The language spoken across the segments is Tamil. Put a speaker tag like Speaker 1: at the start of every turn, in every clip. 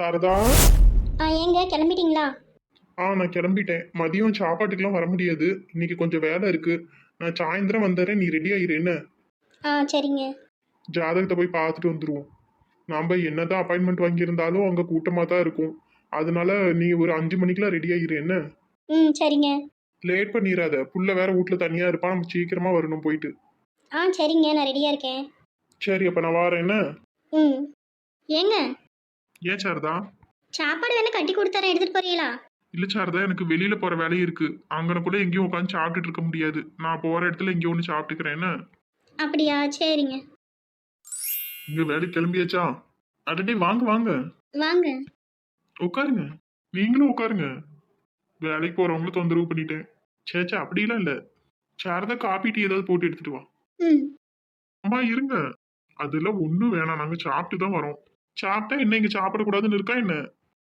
Speaker 1: சாரதா.
Speaker 2: ஏங்க கிளம்பிட்டீங்களா?
Speaker 1: நான் கிளம்பிட்டேன். மதியம் சாப்பாட்டுக்கெல்லாம் வர முடியாது, இன்னைக்கு கொஞ்சம் வேலை இருக்கு. நான் சாயந்தரம் வந்துடுறேன், நீ ரெடி ஆயிரு என்ன.
Speaker 2: சரிங்க.
Speaker 1: ஜாதகத்தை போய் பார்த்துட்டு வந்துடுவோம். நாம என்னதான் அப்பாயின்மெண்ட் வாங்கியிருந்தாலும் அங்கே கூட்டமாக தான் இருக்கும். அதனால நீ ஒரு 5 மணிக்கெல்லாம் ரெடி ஆயிரு என்ன.
Speaker 2: சரிங்க.
Speaker 1: லேட் பண்ணிடாத, புள்ள வேற வீட்டில் தனியாக இருப்பான், நம்ம சீக்கிரமா வரணும் போயிட்டு.
Speaker 2: சரிங்க, நான் ரெடியாக இருக்கேன்.
Speaker 1: சரி, அப்போ நான் வரேன் என்ன.
Speaker 2: ம் ஏங்க,
Speaker 1: ஏன் சாரதா?
Speaker 2: சாப்பாடு வேணா கட்டி கொடுத்தாரேன், எடுத்துட்டு போறீங்களா?
Speaker 1: இல்லை சாரதா, எனக்கு வெளியில போற வேலையும் இருக்கு. அங்கன கூட எங்கேயும் உட்காந்து சாப்பிட்டுட்டு இருக்க முடியாது. நான் போற இடத்துல எங்கேயும் ஒன்று சாப்பிட்டுக்கிறேன் என்ன.
Speaker 2: அப்படியா, சரிங்க.
Speaker 1: இங்க வேலை கிளம்பியாச்சா? அடடே, வாங்க வாங்க.
Speaker 2: வாங்க.
Speaker 1: உட்காருங்க. நீங்களும் உட்காருங்க. வேலைக்கு போறவங்களும் தொந்தரவு பண்ணிட்டேன். சேச்சா, அப்படிலாம் இல்ல. சாரதா, காபி டீ ஏதாவது போட்டு எடுத்துட்டு வா.
Speaker 2: ம்
Speaker 1: அம்மா இருங்க. அதெல்லாம் ஒண்ணும் வேணாம், நாங்க சாப்பிட்டு தான் வரோம். சாப்பிட்டா என்ன இங்க சாப்பிடக்கூடாதுன்னு இருக்கா என்ன?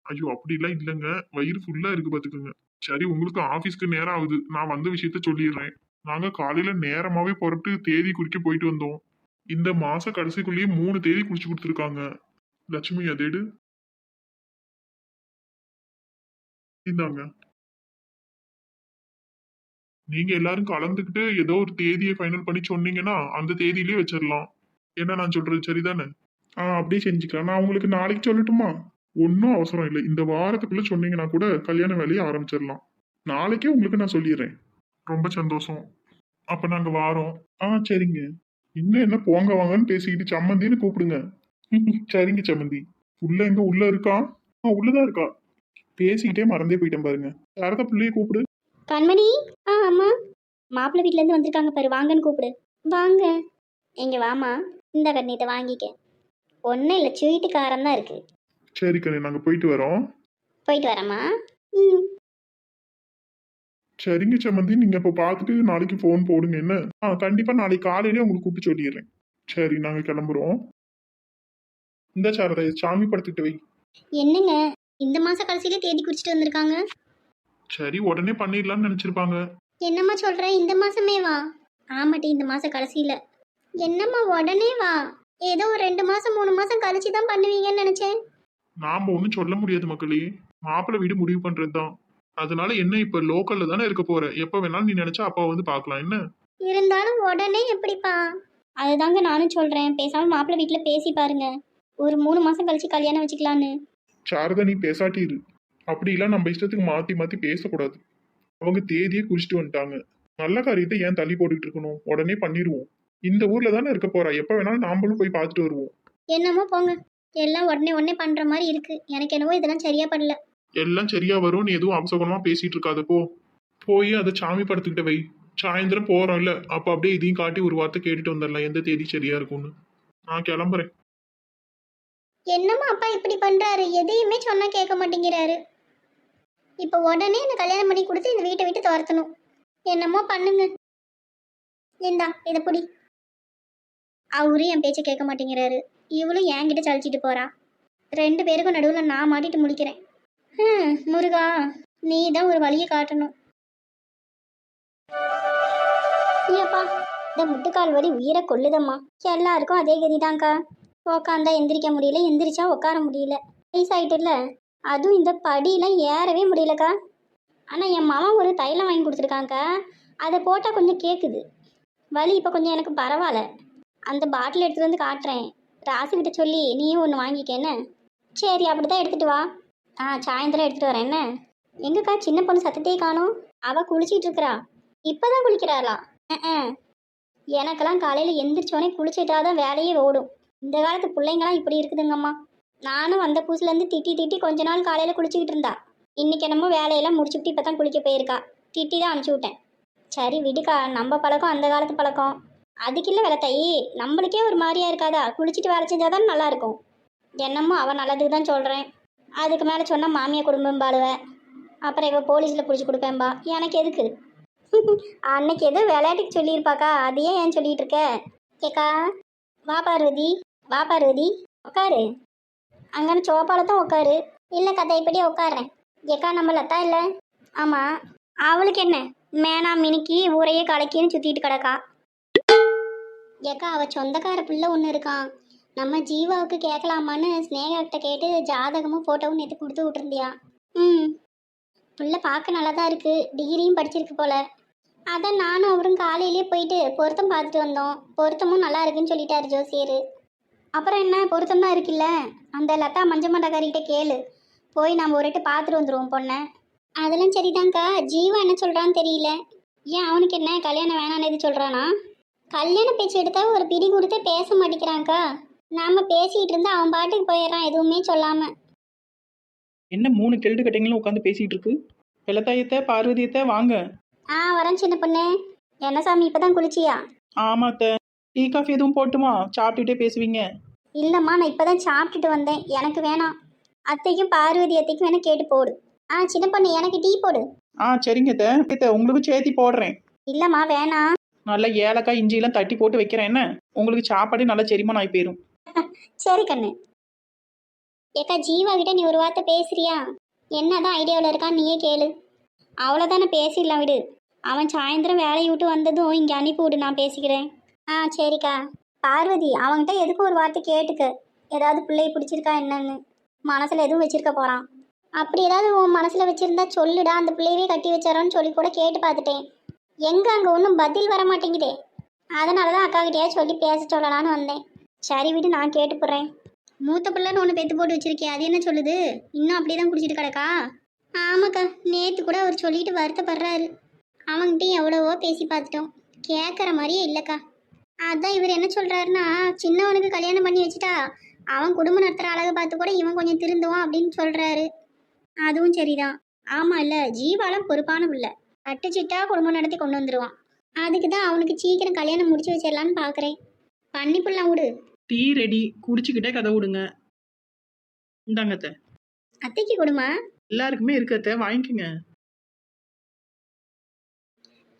Speaker 1: ஐயோ, அப்படிலாம் இல்லைங்க. வயிறு ஃபுல்லா இருக்கு பாத்துக்கோங்க. சரி, உங்களுக்கு ஆபீஸ்க்கு நேரம் ஆகுது, நான் வந்த விஷயத்த சொல்லிடுறேன். நாங்க காலையில நேரமாவே புறப்பட்டு தேதி குறிக்க போயிட்டு வந்தோம். இந்த மாச கடைசிக்குள்ளேயே 3 தேதி குறிச்சு கொடுத்துருக்காங்க. லட்சுமி, அதை எடு. இந்தாங்க. நீங்க எல்லாரும் கலந்துக்கிட்டு ஏதோ ஒரு தேதியை ஃபைனல் பண்ணி சொன்னீங்கன்னா அந்த தேதியிலேயே வச்சிடலாம். என்ன நான் சொல்றது சரிதானே? அப்படியே செஞ்சுக்கலாம். நான் உங்களுக்கு நாளைக்கு சொல்லட்டுமா? ஒன்றும் அவசரம் இல்லை, இந்த வாரத்துக்குள்ள சொன்னீங்கன்னா கூட கல்யாண வேலையை ஆரம்பிச்சிடலாம். நாளைக்கே உங்களுக்கு நான் சொல்லிடுறேன். ரொம்ப சந்தோஷம். அப்ப நாங்க வாரோம். சரிங்க. இன்னும் என்ன போங்க வாங்கன்னு பேசிக்கிட்டு சம்மந்தின்னு கூப்பிடுங்க. சரிங்க சம்மந்தி. உள்ள எங்க உள்ள இருக்கா? உள்ளதான் இருக்கா. பேசிக்கிட்டே மறந்தே போயிட்டேன் பாருங்க. யாரதா பிள்ளைய கூப்பிடு.
Speaker 2: கண்மணி. அம்மா, மாப்பிள்ளை வீட்டிலேருந்து வந்திருக்காங்க பாரு, வாங்கன்னு கூப்பிடு. வாங்க. இங்க வாமா, இந்த கண்ணீத்தை வாங்கிக்க. ஒன்றும் இல்லை, ஸ்வீட்டுக்காரன் தான் இருக்கு.
Speaker 1: சரி கண்ணே, நாங்க போயிட்டு வரோம்.
Speaker 2: போயிட்டு வரேம்மா. ம்
Speaker 1: சரிங்க சம்மந்தி, நீங்க இப்ப பார்த்துட்டு நாளைக்கு ஃபோன் போடுங்க என்ன. கண்டிப்பா நாளைக்கு காலையிலே உங்களுக்கு கூப்பிட்டு சொல்லிடுறேன். சரி, நாங்க கிளம்புறோம். இந்த சாரதா, சாமி படத்துக்கிட்ட வை.
Speaker 2: என்னங்க, இந்த மாச கடைசியிலே தேதி குறிச்சிட்டு வந்திருக்காங்க?
Speaker 1: சரி, உடனே பண்ணிடலாம்னு நினைச்சிருப்பாங்க.
Speaker 2: என்னம்மா சொல்ற, இந்த மாசமே வா? ஆமாட்டி, இந்த மாச கடைசியில. என்னம்மா உடனே வா? ஏதோ ஒரு 2 மாசம் 3 மாசம் கழிச்சு தான் பண்ணுவீங்கன்னு நினைச்சேன்.
Speaker 1: நாம ஒன்றும் சொல்ல முடியாது மக்களே. மாப்பிள்ளை வீடு முடிவு பண்றதுதான். அதனால என்ன, இப்ப லோக்கல்ல தானே இருக்க போற, எப்ப வேணாலும் நீ நினைச்சா அப்பா வந்து பார்க்கலாம் என்ன.
Speaker 2: இருந்தாலும் உடனே எப்படிப்பா? அதுதாங்க நானும் சொல்றேன், பேசாம மாப்பிள்ளை வீட்டுல பேசி பாருங்க, ஒரு 3 மாசம் கழிச்சு கல்யாணம் வச்சுக்கலான்னு.
Speaker 1: சாரதா, நீ பேசாட்டி இரு. அப்படிலாம் நம்ம இஷ்டத்துக்கு மாத்தி மாத்தி பேசக்கூடாது. அவங்க தேதியை குறிச்சிட்டு வந்துட்டாங்க. நல்ல காரியத்தை ஏன் தள்ளி போட்டுக்கிட்டு இருக்கணும்? உடனே பண்ணிடுவோம். இந்த ஊர்ல தானே இருக்க போறா, எப்ப வேணாலும் நாமளும் போய் பார்த்துட்டு வருவோம்.
Speaker 2: என்னமோ போங்க, எல்லாம் உடனே உடனே பண்ற மாதிரி இருக்கு. எனக்கு என்னவோ இதெல்லாம் சரியா படல.
Speaker 1: எல்லாம் சரியா வரும், நீ எதுவும் அவசரமா பேசிட்டு இருக்காத போ. போய் அதை சாமி படத்துக்கிட்ட வை. சாயந்தரம் போறோம் இல்ல, அப்ப அப்படியே இதையும் காட்டி ஒரு வார்த்தை கேட்டுட்டு வந்துடலாம், எந்த தேதி சரியா இருக்கும்னு. நான் கிளம்புறேன்.
Speaker 2: என்னம்மா அப்பா இப்படி பண்றாரு, எதையுமே சொன்னா கேட்க மாட்டேங்கிறாரு. இப்ப உடனே என்ன கல்யாணம் பண்ணி கொடுத்து இந்த வீட்டை விட்டு துரத்தணும். என்னமோ பண்ணுங்க. இந்தா இதை புடி. அவரும் என் பேச்சை கேட்க மாட்டேங்கிறாரு, இவளும் என்கிட்ட சலிச்சிட்டு போறா. 2 பேருக்கும் நடுவில் நான் மாட்டிட்டு முழிக்கிறேன். முருகா, நீ தான் ஒரு வழியை காட்டணும். ஐயப்பா, இந்த முட்டுக்கால் வலி உயிரை கொள்ளுதம்மா. எல்லாருக்கும் அதே கதிதான்க்கா. உக்காந்தா எந்திரிக்க முடியல, எந்திரிச்சா உட்கார முடியல. வயசாயிட்டுல, அதுவும் இந்த படியெல்லாம் ஏறவே முடியலக்கா. ஆனால் என் மாமா ஒரு தைலம் வாங்கி கொடுத்துருக்காங்க்கா, அதை போட்டால் கொஞ்சம் கேட்குது. வலி இப்போ கொஞ்சம் எனக்கு பரவாயில்ல. அந்த பாட்டில் எடுத்துகிட்டு வந்து காட்டுறேன், ராசிக்கிட்ட சொல்லி நீயும் ஒன்று வாங்கிக்கேன்னு. சரி, அப்படி தான் எடுத்துகிட்டு வா. சாயந்தரம் எடுத்துகிட்டு வரேன் என்ன. எங்கக்கா சின்ன பொண்ணு சத்தத்தையே காணும்? அவள் குளிச்சிட்டு இருக்கிறா. இப்போ தான் குளிக்கிறாளா? எனக்கெல்லாம் காலையில் எந்திரிச்சோடனே குளிச்சிட்டாதான் வேலையே ஓடும். இந்த காலத்து பிள்ளைங்களாம் இப்படி இருக்குதுங்கம்மா. நானும் வந்த புதுசுலேருந்து திட்டி திட்டி கொஞ்ச நாள் காலையில் குளிச்சுக்கிட்டு இருந்தா. இன்னைக்கு என்னமோ வேலையெல்லாம் முடிச்சுக்கிட்டு இப்போ தான் குளிக்க போயிருக்கா. திட்டி தான் அனுப்பிச்சி விட்டேன். சரி விடுக்கா, நம்ம பழக்கம் அந்த காலத்து பழக்கம். அதுக்கில்ல வேலை தை, நம்மளுக்கே ஒரு மாதிரியா இருக்காதா? குளிச்சுட்டு வேலை செஞ்சாதான் நல்லா இருக்கும். என்னமோ அவன் நல்லதுக்கு தான் சொல்கிறேன். அதுக்கு மேலே சொன்னால் மாமியார் குடும்பம் பாடுவேன். அப்புறம் இவ போலீஸில் பிடிச்சி கொடுப்பேன்பா. எனக்கு எதுக்கு? அன்னைக்கு எதோ விளையாட்டுக்கு சொல்லியிருப்பாக்கா, அதையே ஏன் சொல்லிட்டு இருக்க? கேக்கா, வா பார்வதி, வா பார்வதி, உட்காரு. அங்கன்னு சோப்பால தான் உட்காரு. இல்லை கதை இப்படியே உட்காடுறேன். ஏக்கா, நம்ம லத்தா இல்லை? ஆமாம். அவளுக்கு என்ன, மேனா மினிக்கி ஊரையே கலக்கின்னு சுற்றிட்டு கிடக்கா. ஏக்கா, அவள் சொந்தக்கார பிள்ளை ஒன்று இருக்கான், நம்ம ஜீவாவுக்கு கேட்கலாமான்னு ஸ்னேகா கிட்ட கேட்டு ஜாதகமும் ஃபோட்டோவும் நேற்று கொடுத்து விட்டுருந்தியா? ம். புள்ள பார்க்க நல்லா தான் இருக்கு, டிகிரியும் படிச்சிருக்கு போல. அதான் நானும் அவரும் காலையிலேயே போயிட்டு பொருத்தம் பார்த்துட்டு வந்தோம். பொருத்தமும் நல்லா இருக்குன்னு சொல்லிட்டாரு ஜோசியர். அப்புறம் என்ன, பொருத்தம் தான் இருக்குல்ல, அந்த லதா மஞ்சமண்டக்காரிகிட்ட கேளு, போய் நம்ம ஒரு வாட்டி பார்த்துட்டு வந்துடுவோம் பொண்ணை. அதெல்லாம் சரிதாங்க்கா, ஜீவா என்ன சொல்கிறான்னு தெரியல. ஏன் அவனுக்கு என்ன கல்யாணம் வேணான்னு எது சொல்கிறானா? கல்யாண பேச்சு எடுத்தா ஒரு பிடி கொடுத்து பேச மாட்டேங்கிறான்க்கா. நாம பேசிகிட்டு இருந்தா அவன் பாட்டுக்கு போயிடுறான் எதுவுமே சொல்லாமல்.
Speaker 3: என்ன 3 கெல்டு கட்டைங்களும் உட்காந்து பேசிட்டு இருக்கு? வெள்ளத்தாயத்தை பார்வதியத்தை வாங்க.
Speaker 2: வரேன் சின்ன பொண்ணு. என்ன சாமி இப்பதான் குளிச்சியா?
Speaker 3: ஆமாத்த. டீ காஃபி எதுவும் போட்டுமா? சாப்பிட்டுட்டே பேசுவீங்க.
Speaker 2: இல்லைம்மா, நான் இப்பதான் சாப்பிட்டுட்டு வந்தேன், எனக்கு வேணாம். அத்தைக்கும் பார்வதி அத்தைக்கும் வேணா கேட்டு போடு. சின்ன பொண்ணு எனக்கு டீ போடு.
Speaker 3: சரிங்க அத்தை. உங்களுக்கு சேர்த்தி போடுறேன்.
Speaker 2: இல்லைம்மா வேணாம்.
Speaker 3: நல்லா ஏலக்காய் இஞ்சியெல்லாம் தட்டி போட்டு வைக்கிறேன். என்ன உங்களுக்கு சாப்பாடு நல்லா செரிமானம் ஆகி போயிடும்.
Speaker 2: சரி கண்ணு. ஏக்கா ஜீவா கிட்ட நீ ஒரு வார்த்தை பேசுறியா? என்னதான் ஐடியாவில் இருக்கான்னு நீயே கேளு. அவ்வளோதானே, பேசிடலாம் விடு. அவன் சாயந்தரம் வேலையை விட்டு வந்ததும் இங்கே அனுப்பி விடு, நான் பேசிக்கிறேன். சரிக்கா. பார்வதி அவன்கிட்ட எதுக்கும் ஒரு வார்த்தை கேட்டுக்க. ஏதாவது பிள்ளையை பிடிச்சிருக்கா என்னன்னு. மனசில் எதுவும் வச்சிருக்க போகிறான். அப்படி ஏதாவது உன் மனசில் வச்சுருந்தா சொல்லுடா, அந்த பிள்ளையவே கட்டி வச்சாரோன்னு சொல்லி கூட கேட்டு பார்த்துட்டேன். எங்கே அங்கே ஒன்றும் பதில் வர மாட்டேங்குதே. அதனால தான் அக்கா கிட்டேயே சொல்லி பேச சொல்லலான்னு வந்தேன். சரி விடு, நான் கேட்டு போடுறேன். மூத்த பிள்ளைன்னு ஒன்று பெற்று போட்டு வச்சிருக்கேன், அது என்ன சொல்லுது? இன்னும் அப்படியே தான் குடிச்சிட்டு கிடக்கா? ஆமாக்கா, நேற்று கூட அவர் சொல்லிட்டு வருத்தப்படுறாரு. அவங்ககிட்டையும் எவ்வளவோ பேசி பார்த்துட்டோம், கேட்குற மாதிரியே இல்லைக்கா. அதான் இவர் என்ன சொல்கிறாருன்னா, சின்னவனுக்கு கல்யாணம் பண்ணி வச்சுட்டா அவன் குடும்பம் நடத்துகிற அழகை பார்த்து கூட இவன் கொஞ்சம் திருந்துவான் அப்படின்னு சொல்கிறாரு. அதுவும் சரிதான். ஆமாம் இல்லை, ஜீவாலாம் பொறுப்பான பிள்ளை, கட்டுச்சிட்டா குடும்பம் நடத்தி கொண்டு வந்துடுவான். அதுக்கு தான் அவனுக்கு சீக்கிரம் கல்யாணம் முடிச்சு வச்சிடலான்னு பார்க்குறேன். பண்ணி பிள்ளை விடு.
Speaker 3: டீ ரெடி, குடிச்சுக்கிட்டே கதை விடுங்க. இந்தாங்க அத்தை.
Speaker 2: அத்தைக்கு கொடுமா.
Speaker 3: எல்லாருக்குமே இருக்கு அத்தை, வாங்கிக்கோங்க.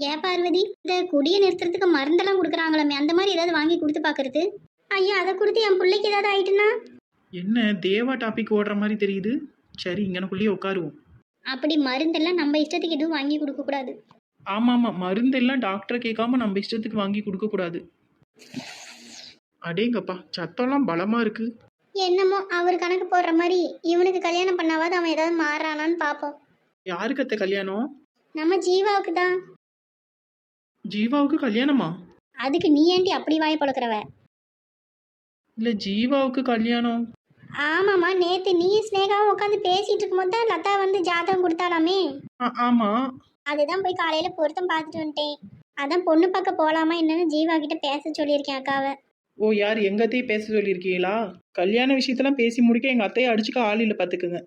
Speaker 2: ஏன் பார்வதி, இந்த குடியை நிறுத்துறதுக்கு மருந்தெல்லாம் கொடுக்குறாங்களாமே, அந்த மாதிரி ஏதாவது வாங்கி கொடுத்து பார்க்கறது? ஐயா அதை கொடுத்து என் பிள்ளைக்கு ஏதாவது ஆயிட்டுன்னா?
Speaker 3: என்ன தேவா டாபிக் ஓடுற மாதிரி தெரியுது. சரி, இங்கனக்குள்ளேயே உட்காருவோம்.
Speaker 2: அப்படி மருந்தெல்லாம் நம்ம இஷ்டத்துக்கு எதுவும் வாங்கி கொடுக்கக்கூடாது.
Speaker 3: ஆமாம், மருந்தெல்லாம் டாக்டரை கேட்காம நம்ம இஷ்டத்துக்கு வாங்கி கொடுக்கக்கூடாது. அடேங்கப்பா, சத்தம்லாம் பலமா இருக்கு.
Speaker 2: என்னமோ அவர் கணக்கு போடுற மாதிரி இவனுக்கு கல்யாணம் பண்ணாவது அவன் ஏதாவது மாறுறானான்னு பார்ப்போம்.
Speaker 3: யாருக்கு அத்தை கல்யாணம்?
Speaker 2: நம்ம ஜீவாவுக்கு தான்.
Speaker 3: ஜீவாவுக்கு கல்யாணமா?
Speaker 2: அதுக்கு நீ ஏண்டி அப்படி வாய் பழக்கிறவ?
Speaker 3: இல்லை, ஜீவாவுக்கு கல்யாணம்.
Speaker 2: ஆமாம்மா, நேற்று நீ ஸ்னேகாவும் உட்காந்து பேசிட்டு இருக்கும்போது தான் லதா வந்து ஜாதகம் கொடுத்தாலாமே.
Speaker 3: ஆமா.
Speaker 2: அதுதான் போய் காலையில் பொருத்தம் பார்த்துட்டு வந்துட்டேன். அதான் பொண்ணு பார்க்க போகலாமா என்னன்னு ஜீவா கிட்ட பேச சொல்லியிருக்கேன் அக்காவை.
Speaker 3: ஓ, யார் எங்க அத்தையை பேச சொல்லியிருக்கீங்களா? கல்யாண விஷயத்தெல்லாம் பேசி முடிக்க எங்க அத்தையை அடிச்சுக்க ஆள் இல்லை பார்த்துக்குங்க.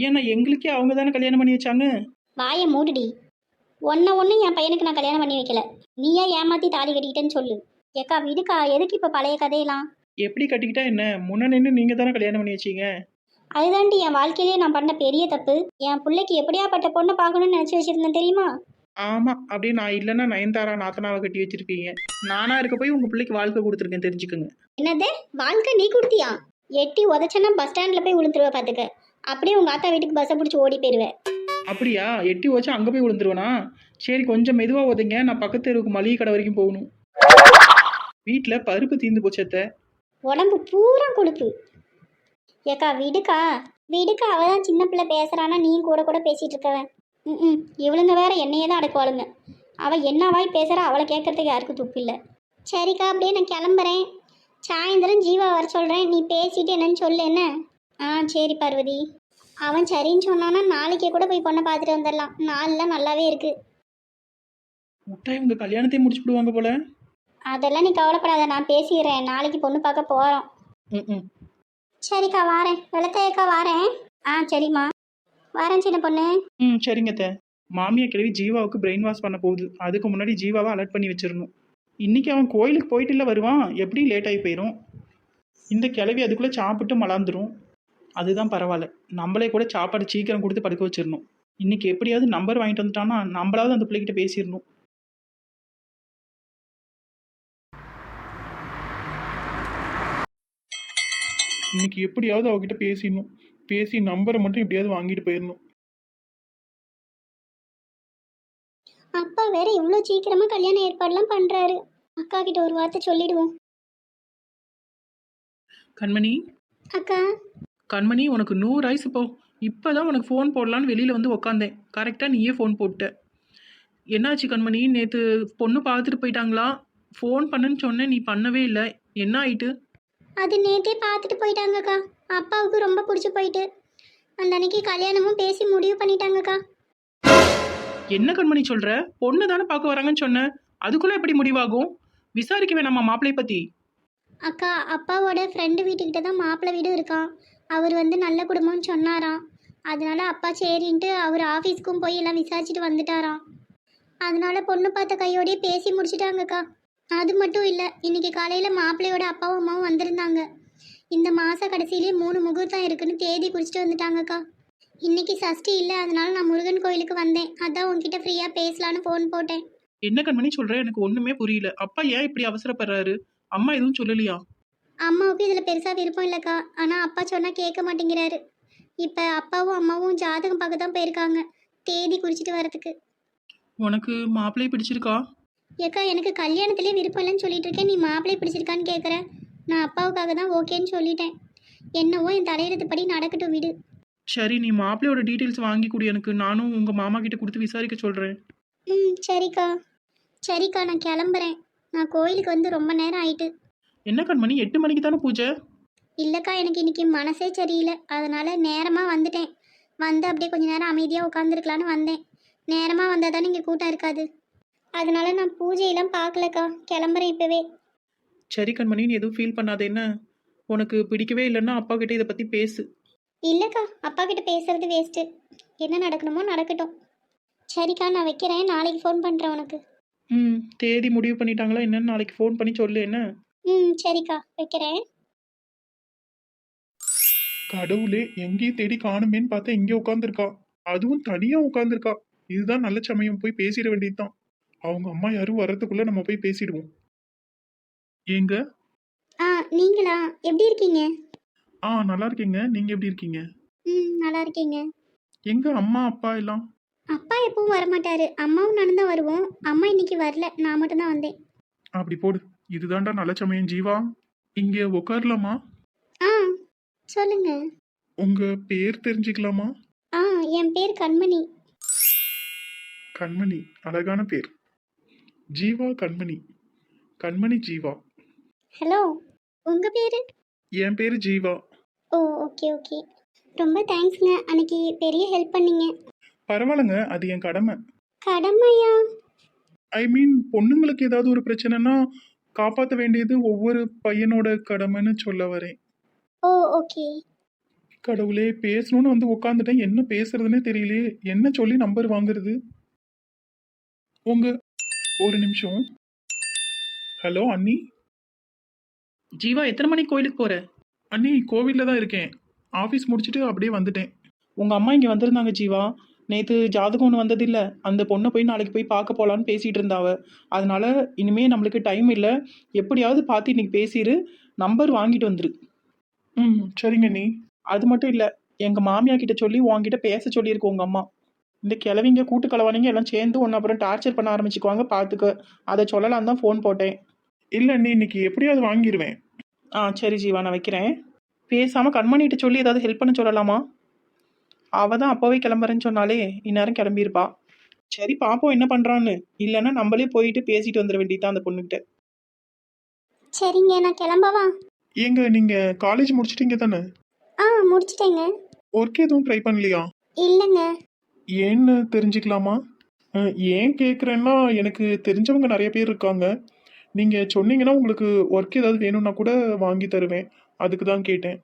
Speaker 3: ஏன்னா எங்களுக்கே அவங்க தானே கல்யாணம் பண்ணி வச்சாங்க.
Speaker 2: வாயை மூடுடி. ஒன்று என் பையனுக்கு நான் கல்யாணம் பண்ணி வைக்கல, நீயா ஏமாத்தி தாலி கட்டிக்கிட்டேன்னு சொல்லு. ஏக்கா விடுக்கா, எதுக்கு இப்போ பழைய கதையெல்லாம்?
Speaker 3: எப்படி கட்டிக்கிட்டா என்ன, முன்ன நின்று நீங்க தானே கல்யாணம் பண்ணி வச்சீங்க.
Speaker 2: அதுதாண்டி என் வாழ்க்கையிலே நான் பண்ண பெரிய தப்பு. என் பிள்ளைக்கு எப்படியாப்பட்ட பொண்ணை பார்க்கணும்னு நினச்சி வச்சிருந்தேன் தெரியுமா?
Speaker 3: ஆமா, அப்படியே நான் இல்லைன்னா நயன்தாரா நாத்தனாவை கட்டி வச்சிருப்பீங்க. நானா இருக்க போய் உங்க பிள்ளைக்கு வாழ்க்கை கொடுத்துருக்கேன், தெரிஞ்சுக்கோங்க.
Speaker 2: என்னது வாழ்க்கை நீ கொடுத்தியா? எட்டி உதச்சனா பஸ் ஸ்டாண்டில் போய் விழுந்துருவ பார்த்துக்க. அப்படியே உங்கள் ஆத்தா வீட்டுக்கு பஸ்ஸை பிடிச்சி ஓடி போயிடுவேன்.
Speaker 3: அப்படியா? எட்டி வச்சு அங்கே போய் விழுந்துருவேனா? சரி, கொஞ்சம் மெதுவாக உதைங்க, நான் பக்கத்து தெருவுக்கு மளிகை கடை வரைக்கும் போகணும். வீட்டில் பருப்பு தீர்ந்து போச்சத்தை.
Speaker 2: உடம்பு பூரா கொழுப்பு. ஏக்கா விடுக்கா விடுக்கா, அவள் தான் சின்ன பிள்ளை பேசுகிறானா நீ கூட கூட பேசிகிட்டு இருக்கவன். இவளுங்க வேற என்னையே தான் அடக்குவாளுங்க. அவள் என்ன வாய் பேசுகிறா, அவளை கேட்கறதுக்கு யாருக்கும் துப்பு இல்லை. சரிக்கா, அப்படியே நான் கிளம்புறேன். சாயந்தரம் ஜீவா வர சொல்கிறேன், நீ பேசிட்டு என்னன்னு சொல்லு என்ன. சரி பார்வதி. அவன் சரின்னு சொன்னான்னா நாளைக்கே கூட போய் பொண்ணை பார்த்துட்டு வந்துடலாம், நாளெலாம் நல்லாவே இருக்குது.
Speaker 3: முட்டை இவங்க கல்யாணத்தையும் முடிச்சு விடுவாங்க போல.
Speaker 2: அதெல்லாம் நீ கவலைப்படாத, நான் பேசிடுறேன். நாளைக்கு பொண்ணு பார்க்க போகிறோம். சரிக்கா வாரேன். வெள்ளத்தையக்கா வாரேன். சரிம்மா வரேன் சின்ன பொண்ணு.
Speaker 3: சரிங்க அத்தை. மாமியா கிழவி ஜீவாவுக்கு பிரெயின் வாஷ் பண்ண போகுது. அதுக்கு முன்னாடி ஜீவாவை அலர்ட் பண்ணி வச்சிடணும். இன்னைக்கு அவன் கோயிலுக்கு போயிட்டு இல்லை வருவான், எப்படி லேட் ஆகி போயிடும். இந்த கிழவி அதுக்குள்ளே சாப்பிட்டு மலாந்துடும். அதுதான் பரவாயில்ல, நம்மளே கூட சாப்பாடு சீக்கிரம் கொடுத்து படுக்க வச்சிடணும். இன்னைக்கு எப்படியாவது நம்பர் வாங்கிட்டு வந்துட்டான்னா நம்மளாவது அந்த பிள்ளைகிட்ட பேசிடணும்.
Speaker 1: இன்னைக்கு எப்படியாவது அவகிட்ட பேசிடணும். பேசி நம்பரை மட்டும் எப்படியாவது வாங்கிட்டு போயிடணும்.
Speaker 2: அப்பா வேற இவ்வளோ சீக்கிரமா கல்யாண ஏற்பாடுலாம் பண்றாரு. அக்கா கிட்ட ஒரு வார்த்தை சொல்லிடுவோம்.
Speaker 3: கண்மணி,
Speaker 2: அக்கா.
Speaker 3: கண்மணி, உனக்கு 100 ஆயுசு இப்போ. இப்போதான் உனக்கு ஃபோன் போடலான்னு வெளியில் வந்து உக்காந்தேன். கரெக்டாக நீயே ஃபோன் போட்ட. என்னாச்சு கண்மணி? நேற்று பொண்ணு பார்த்துட்டு போயிட்டாங்களா? ஃபோன் பண்ணுன்னு சொன்னேன், நீ பண்ணவே இல்லை. என்ன ஆயிட்டு?
Speaker 2: அது நேத்தே பார்த்துட்டு போயிட்டாங்கக்கா. அப்பாவுக்கு ரொம்ப பிடிச்சி போயிட்டு அந்த அன்னைக்கு கல்யாணமும் பேசி முடிவு பண்ணிட்டாங்கக்கா.
Speaker 3: என்ன கண்மணி சொல்கிற? பொண்ணு தானே பார்க்க வராங்கன்னு சொன்னேன். அதுக்குள்ளே எப்படி முடிவாகும்? விசாரிக்க வேணாமா மாப்பிள்ளைய பற்றி?
Speaker 2: அக்கா, அப்பாவோட ஃப்ரெண்டு வீட்டுக்கிட்ட தான் மாப்பிள்ளை வீடு இருக்கான். அவர் வந்து நல்ல குடும்பம்னு சொன்னாராம். அதனால அப்பா சரின்ட்டு அவர் ஆஃபீஸ்க்கும் போய் எல்லாம் விசாரிச்சுட்டு வந்துட்டாராம். அதனால பொண்ணு பார்த்த கையோடயே பேசி முடிச்சிட்டாங்கக்கா. அது மட்டும் இல்லை, இன்னைக்கு காலையில் மாப்பிள்ளையோட அப்பாவும் அம்மாவும் வந்திருந்தாங்க. இந்த மாத கடைசியிலே 3 முகூர்த்தம் இருக்குன்னு தேதி குறிச்சிட்டு வந்துட்டாங்கக்கா. இன்னைக்கு சஷ்டி இல்லை, அதனால நான் முருகன் கோயிலுக்கு வந்தேன். அதான் உங்ககிட்ட ஃப்ரீயாக பேசலான்னு ஃபோன் போட்டேன்.
Speaker 3: என்ன கண்மணி சொல்கிற? எனக்கு ஒன்றுமே புரியல. அப்பா ஏன் இப்படி அவசரப்படுறாரு? அம்மா எதுவும் சொல்லலையா?
Speaker 2: அம்மாவுக்கு இதில் பெருசாக விருப்பம் இல்லைக்கா. ஆனால் அப்பா சொன்னால் கேட்க மாட்டேங்கிறாரு. இப்போ அப்பாவும் அம்மாவும் ஜாதகம் பார்க்க தான் போயிருக்காங்க, தேதி குறிச்சிட்டு வரதுக்கு.
Speaker 3: உனக்கு மாப்பிள்ளையை பிடிச்சிருக்கா?
Speaker 2: ஏக்கா, எனக்கு கல்யாணத்துலேயே விருப்பம் இல்லைன்னு சொல்லிட்டு இருக்கேன். நீ மாப்பிள்ளை பிடிச்சிருக்கான்னு கேட்குற. நான் அப்பாவுக்காக தான் ஓகேன்னு சொல்லிட்டேன். என்னவோ என் தலையெழுத்துப்படி நடக்கட்டும், விடு.
Speaker 3: சரி, நீ மாப்பிள்ளையோட டீட்டெயில்ஸ் வாங்கி கொடு எனக்கு. நானும் உங்கள் மாமா கிட்ட கொடுத்து விசாரிக்க சொல்கிறேன்.
Speaker 2: சரிக்கா. சரிக்கா, நான் கிளம்புறேன். நான் கோயிலுக்கு வந்து ரொம்ப நேரம் ஆயிட்டு.
Speaker 3: என்ன கண்மணி, 8 மணிக்கு தானே பூஜை?
Speaker 2: இல்லைக்கா, எனக்கு இன்னைக்கு மனசே சரியில்லை. அதனால் நேரமாக வந்துட்டேன். வந்து அப்படியே கொஞ்ச நேரம் அமைதியாக உட்காந்துருக்கலான்னு வந்தேன். நேரமாக வந்தால் தானே இங்கே கூட்டம் இருக்காது. அதனால நான் பூஜையெல்லாம் பார்க்கலக்கா. கிளம்புறேன் இப்போவே.
Speaker 3: சரி கண்மணி, நீ எதுவும் ஃபீல் பண்ணாத. என்ன உனக்கு பிடிக்கவே இல்லைன்னா அப்பா கிட்ட இதை பற்றி பேசு.
Speaker 2: இல்லைக்கா, அப்பா கிட்ட பேசுறது வேஸ்ட்டு. என்ன நடக்கணுமோ நடக்கட்டும். சரிக்கா, நான் வைக்கிறேன். நாளைக்கு ஃபோன் பண்ணுறேன் உனக்கு.
Speaker 3: தேதி முடிவு பண்ணிட்டாங்களா என்னன்னு நாளைக்கு ஃபோன் பண்ணி சொல்லு. என்ன?
Speaker 2: சரிக்கா, வைக்கிறேன்.
Speaker 1: கடவுளே, எங்கேயும் தேடி காணுமேன்னு பார்த்தா இங்கே உட்காந்துருக்கா. அதுவும் தனியா உட்காந்துருக்கா. இதுதான் நல்ல சமயம், போய் பேசிட வேண்டியதுதான். அவங்க அம்மா யாரும் வர்றதுக்குள்ள நம்ம போய் பேசிடுவோம். ஏங்க?
Speaker 2: நீங்களா? எப்படி இருக்கீங்க?
Speaker 1: நல்லா இருக்கீங்க. நீங்க எப்படி இருக்கீங்க?
Speaker 2: நல்லா இருக்கீங்க.
Speaker 1: எங்க அம்மா அப்பா எல்லாம்?
Speaker 2: அப்பா எப்பவும் வரமாட்டாரு. அம்மாவும் நானும் தான் வருவோம். அம்மா இன்னைக்கு வரல, நான் மட்டும்தான் வந்தேன்.
Speaker 1: அப்படி போடு. இதுதான்டா நல்ல சமயம். ஜீவா, இங்க உட்காரலாமா?
Speaker 2: சொல்லுங்க.
Speaker 1: உங்க பேர் தெரிஞ்சுக்கலாமா?
Speaker 2: என் பேர் கண்மணி.
Speaker 1: கண்மணி, அழகான பேர். ஜீவா கண்மணி. கண்மணி ஜீவா.
Speaker 2: ஹலோ, உங்க பேரு?
Speaker 1: என் பேரு ஜீவா.
Speaker 2: Okay okay. ரொம்ப தேங்க்ஸ்ங்க, அன்னைக்கு பெரிய ஹெல்ப் பண்ணீங்க.
Speaker 1: பரவாயில்லைங்க, அது என் கடமை.
Speaker 2: கடமையா?
Speaker 1: ஐ மீன், பொண்ணுங்களுக்கு ஏதாவது ஒரு பிரச்சனைனா காப்பாற்ற வேண்டியது ஒவ்வொரு பையனோட கடமைன்னு சொல்ல வரேன்.
Speaker 2: ஓகே.
Speaker 1: கடவுளே, பேசணும்னு வந்து உட்காந்துட்டேன். என்ன பேசுறதுன்னே தெரியலையே. என்ன சொல்லி நம்பர் வாங்குறது? ஒரு நிமிஷம். ஹலோ அண்ணி.
Speaker 3: ஜீவா, எத்தனை மணிக்கு கோயிலுக்கு போற?
Speaker 1: அண்ணி, கோவிலில் தான் இருக்கேன். ஆஃபீஸ் முடிச்சுட்டு அப்படியே வந்துட்டேன்.
Speaker 3: உங்கள் அம்மா இங்கே வந்திருந்தாங்க ஜீவா. நேற்று ஜாதகம் ஒன்று வந்ததில்லை, அந்த பொண்ணை போய் நாளைக்கு போய் பார்க்க போகலான்னு பேசிகிட்டு இருந்தாவ. அதனால இனிமே நம்மளுக்கு டைம் இல்லை. எப்படியாவது பார்த்து இன்னைக்கு பேசிடு, நம்பர் வாங்கிட்டு வந்துரு.
Speaker 1: சரிங்க அண்ணி.
Speaker 3: அது மட்டும் இல்லை, எங்கள் மாமியா கிட்ட சொல்லி உங்ககிட்ட பேச சொல்லியிருக்கு உங்கள் அம்மா. இந்த கிழவிங்க கூட்டு கலவானிங்க எல்லாம் சேர்ந்து ஒன்று அப்புறம் டார்ச்சர் பண்ண ஆரம்பிச்சுக்குவாங்க, பார்த்துக்க. அதை சொல்லலாம் தான் ஃபோன் போட்டேன்.
Speaker 1: இல்லை அண்ணி, இன்னைக்கு எப்படியாவது வாங்கிடுவேன்.
Speaker 3: சரி ஜீவா, நான் வைக்கிறேன். பேசாமல் கண்மணிகிட்ட சொல்லி ஏதாவது ஹெல்ப் பண்ண சொல்லலாமா? அவள் தான் அப்போவே கிளம்புறேன்னு சொன்னாலே இந்நேரம் கிளம்பியிருப்பா. சரி, பார்ப்போம் என்ன பண்ணுறான்னு. இல்லைன்னா நம்மளே போயிட்டு பேசிட்டு வந்துட வேண்டியதான் அந்த பொண்ணுக்கிட்ட.
Speaker 2: சரிங்க, நான் கிளம்பவா?
Speaker 1: ஏங்க, நீங்க காலேஜ் முடிச்சிட்டீங்க தானே?
Speaker 2: முடிச்சிட்டேங்க.
Speaker 1: ஒர்க் எதுவும் ட்ரை பண்ணலையா?
Speaker 2: இல்லைங்க.
Speaker 1: ஏன்னு தெரிஞ்சுக்கலாமா? ஏன் கேட்குறேன்னா, எனக்கு தெரிஞ்சவங்க நிறைய பேர் இருக்காங்க. நீங்கள் சொன்னீங்கன்னா உங்களுக்கு ஒர்க் ஏதாவது வேணும்னா கூட வாங்கி தருவேன். அதுக்கு தான் கேட்டேன்.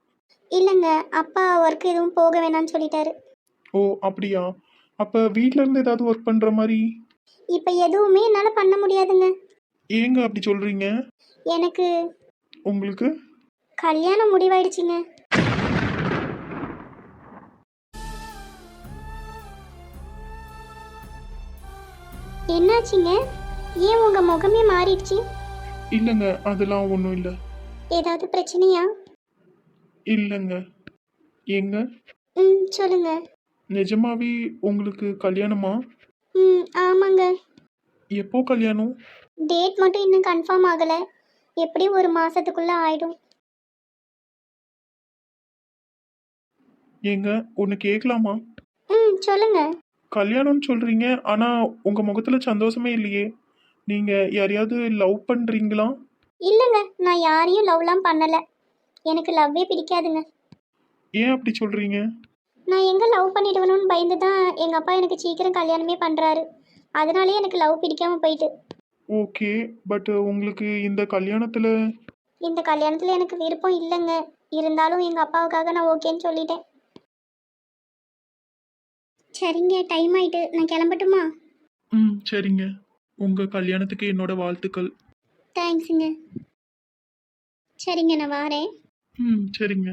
Speaker 2: இல்லைங்க, அப்பா ஒர்க் எதுவும் போக வேணாம்னு சொல்லிட்டாரு.
Speaker 1: ஓ, அப்படியா? அப்போ வீட்டில் இருந்து ஏதாவது ஒர்க் பண்ணுற மாதிரி?
Speaker 2: இப்போ எதுவுமே என்னால் பண்ண முடியாதுங்க.
Speaker 1: ஏங்க அப்படி சொல்கிறீங்க?
Speaker 2: எனக்கு
Speaker 1: உங்களுக்கு
Speaker 2: கல்யாணம் முடிவாயிடுச்சுங்க. என்னாச்சுங்க? ஏன் உங்க முகமே மாறிடுச்சு?
Speaker 1: இல்லைங்க, அதெல்லாம் ஒன்றும் இல்லை.
Speaker 2: ஏதாவது பிரச்சனையா?
Speaker 1: இல்லைங்க. ஏங்க,
Speaker 2: சொல்லுங்க.
Speaker 1: நிஜமாவே உங்களுக்கு கல்யாணமா?
Speaker 2: ஆமாங்க.
Speaker 1: எப்போ கல்யாணம்?
Speaker 2: டேட் மட்டும் இன்னும் கன்ஃபார்ம் ஆகலை. எப்படியும் 1 மாசத்துக்குள்ள ஆயிடும்.
Speaker 1: ஏங்க ஒன்று கேட்கலாமா?
Speaker 2: ம் சொல்லுங்க.
Speaker 1: கல்யாணம்னு சொல்றீங்க, ஆனா உங்க முகத்துல சந்தோஷமே இல்லையே. நீங்க யாரையாவது லவ் பண்றீங்களா?
Speaker 2: இல்லைங்க, நான் யாரையும் லவ்லாம் பண்ணலை. எனக்கு லவ்வே பிடிக்காதுங்க.
Speaker 1: ஏன் அப்படி சொல்றீங்க?
Speaker 2: நான் எங்கே லவ் பண்ணிடுவேணும்னு பயந்து தான் எங்கள் அப்பா எனக்கு சீக்கிரம் கல்யாணமே பண்ணுறாரு. அதனாலே எனக்கு லவ் பிடிக்காம போயிட்டு.
Speaker 1: ஓகே. பட் உங்களுக்கு இந்த கல்யாணத்துல
Speaker 2: இந்த கல்யாணத்தில் எனக்கு விருப்பம் இல்லைங்க. இருந்தாலும் எங்கள் அப்பாவுக்காக நான் ஓகேன்னு சொல்லிட்டேன். சரிங்க, டைம் ஆயிட்டு, நான் கிளம்பட்டுமா?
Speaker 1: சரிங்க. உங்க கல்யாணத்துக்கு என்னோட வாழ்த்துக்கள்.
Speaker 2: தேங்க்ஸுங்க. சரிங்க, நான் வாரேன்.
Speaker 1: சரிங்க.